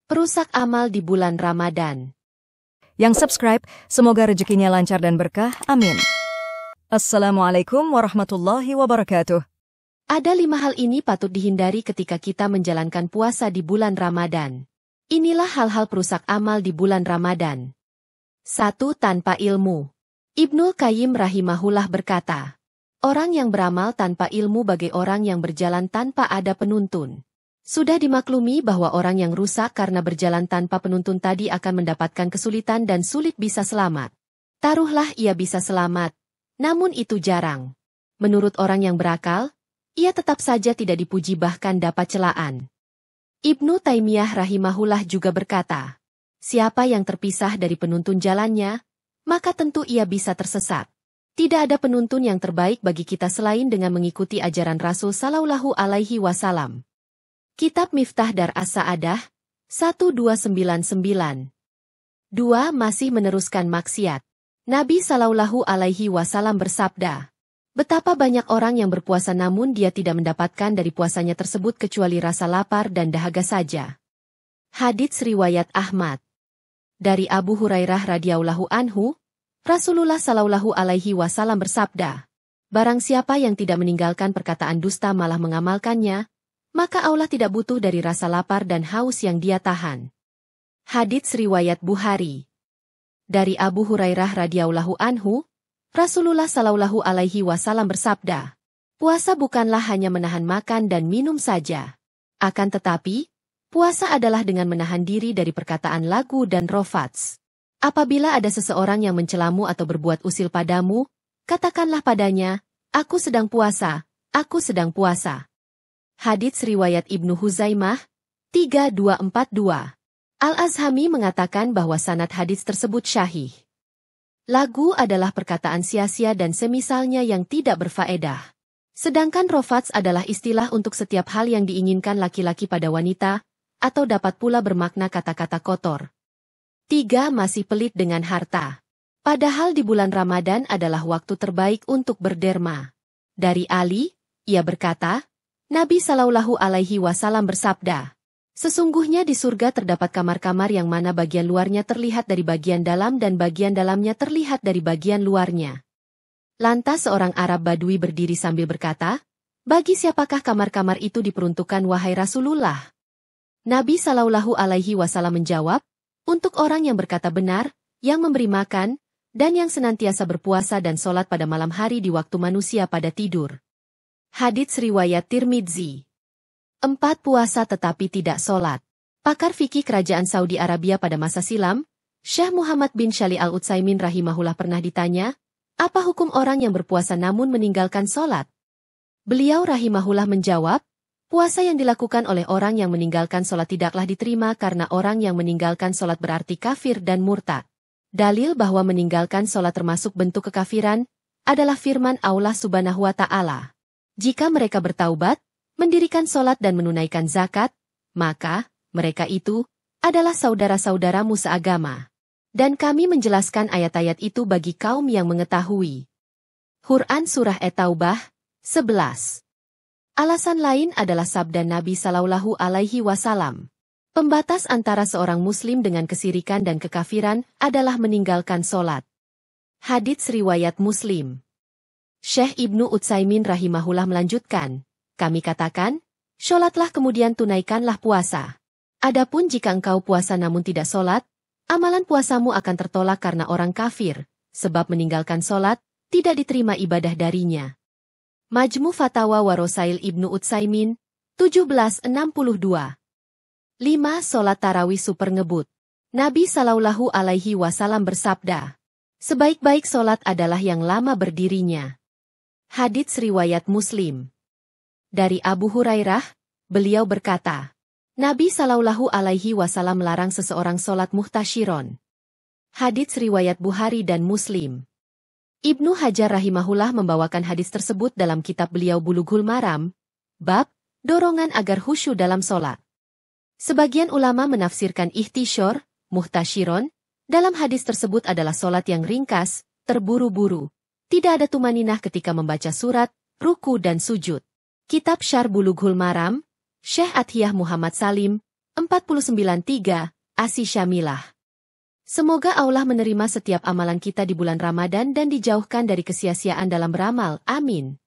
Perusak amal di bulan Ramadan. Yang subscribe, semoga rezekinya lancar dan berkah. Amin. Assalamualaikum warahmatullahi wabarakatuh. Ada 5 hal ini patut dihindari ketika kita menjalankan puasa di bulan Ramadan. Inilah hal-hal perusak amal di bulan Ramadan. 1. Tanpa ilmu. Ibnul Qayyim rahimahullah berkata, orang yang beramal tanpa ilmu bagai orang yang berjalan tanpa ada penuntun. Sudah dimaklumi bahwa orang yang rusak karena berjalan tanpa penuntun tadi akan mendapatkan kesulitan dan sulit bisa selamat. Taruhlah ia bisa selamat, namun itu jarang. Menurut orang yang berakal, ia tetap saja tidak dipuji bahkan dapat celaan. Ibnu Taimiyah rahimahullah juga berkata, siapa yang terpisah dari penuntun jalannya, maka tentu ia bisa tersesat. Tidak ada penuntun yang terbaik bagi kita selain dengan mengikuti ajaran Rasul Shallallahu Alaihi Wasallam. Kitab Miftah Dar As-Sa'adah, 1299. 2. Masih meneruskan maksiat. Nabi Shallallahu Alaihi Wasallam bersabda, betapa banyak orang yang berpuasa namun dia tidak mendapatkan dari puasanya tersebut kecuali rasa lapar dan dahaga saja. Hadits riwayat Ahmad. Dari Abu Hurairah radhiyallahu anhu, Rasulullah Shallallahu Alaihi Wasallam bersabda, barang siapa yang tidak meninggalkan perkataan dusta malah mengamalkannya, maka Allah tidak butuh dari rasa lapar dan haus yang dia tahan. Hadits riwayat Bukhari. Dari Abu Hurairah radhiyallahu anhu, Rasulullah Shallallahu Alaihi Wasallam bersabda, puasa bukanlah hanya menahan makan dan minum saja. Akan tetapi, puasa adalah dengan menahan diri dari perkataan lagu dan rofats. Apabila ada seseorang yang mencelamu atau berbuat usil padamu, katakanlah padanya, aku sedang puasa, aku sedang puasa. Hadits riwayat Ibnu Huzaimah, 3242. Al-Azhami mengatakan bahwa sanad hadits tersebut syahih. Lagu adalah perkataan sia-sia dan semisalnya yang tidak berfaedah. Sedangkan rofats adalah istilah untuk setiap hal yang diinginkan laki-laki pada wanita, atau dapat pula bermakna kata-kata kotor. 3. Masih pelit dengan harta. Padahal di bulan Ramadan adalah waktu terbaik untuk berderma. Dari Ali, ia berkata, Nabi Shallallahu Alaihi Wasallam bersabda, sesungguhnya di surga terdapat kamar-kamar yang mana bagian luarnya terlihat dari bagian dalam dan bagian dalamnya terlihat dari bagian luarnya. Lantas seorang Arab Badui berdiri sambil berkata, bagi siapakah kamar-kamar itu diperuntukkan wahai Rasulullah? Nabi Shallallahu Alaihi Wasallam menjawab, untuk orang yang berkata benar, yang memberi makan, dan yang senantiasa berpuasa dan sholat pada malam hari di waktu manusia pada tidur. Hadits riwayat Tirmidzi. 4. Puasa tetapi tidak sholat. Pakar fikih kerajaan Saudi Arabia pada masa silam, Syekh Muhammad bin Shalih Al-Utsaimin rahimahullah pernah ditanya, apa hukum orang yang berpuasa namun meninggalkan sholat? Beliau rahimahullah menjawab, puasa yang dilakukan oleh orang yang meninggalkan sholat tidaklah diterima karena orang yang meninggalkan sholat berarti kafir dan murtad. Dalil bahwa meninggalkan sholat termasuk bentuk kekafiran adalah firman Allah Subhanahu wa Ta'ala. Jika mereka bertaubat, mendirikan sholat dan menunaikan zakat, maka mereka itu adalah saudara-saudaramu seagama. Dan kami menjelaskan ayat-ayat itu bagi kaum yang mengetahui. Quran Surah At-Taubah, 11. Alasan lain adalah sabda Nabi Shallallahu Alaihi Wasallam. Pembatas antara seorang muslim dengan kesirikan dan kekafiran adalah meninggalkan sholat. Hadits riwayat Muslim. Syekh Ibnu Utsaimin rahimahullah melanjutkan, kami katakan, sholatlah kemudian tunaikanlah puasa. Adapun jika engkau puasa namun tidak sholat, amalan puasamu akan tertolak karena orang kafir, sebab meninggalkan sholat, tidak diterima ibadah darinya. Majmu Fatawa Warosail Ibnu Utsaimin, 1762. 5. Sholat tarawih super ngebut. Nabi Shallallahu Alaihi Wasallam bersabda, sebaik-baik sholat adalah yang lama berdirinya. Hadits riwayat Muslim. Dari Abu Hurairah, beliau berkata, Nabi Shallallahu Alaihi Wasallam melarang seseorang sholat muhtasyiron. Hadits riwayat Bukhari dan Muslim. Ibnu Hajar rahimahullah membawakan hadis tersebut dalam kitab beliau Bulughul Maram, bab, dorongan agar khusyuk dalam sholat. Sebagian ulama menafsirkan ihtisyor, muhtasyiron, dalam hadis tersebut adalah sholat yang ringkas, terburu-buru. Tidak ada tumaninah ketika membaca surat, ruku dan sujud. Kitab Syarh Bulughul Maram, Syekh Athiyah Muhammad Salim, 49.3. Asi Syamilah. Semoga Allah menerima setiap amalan kita di bulan Ramadan dan dijauhkan dari kesia-siaan dalam beramal. Amin.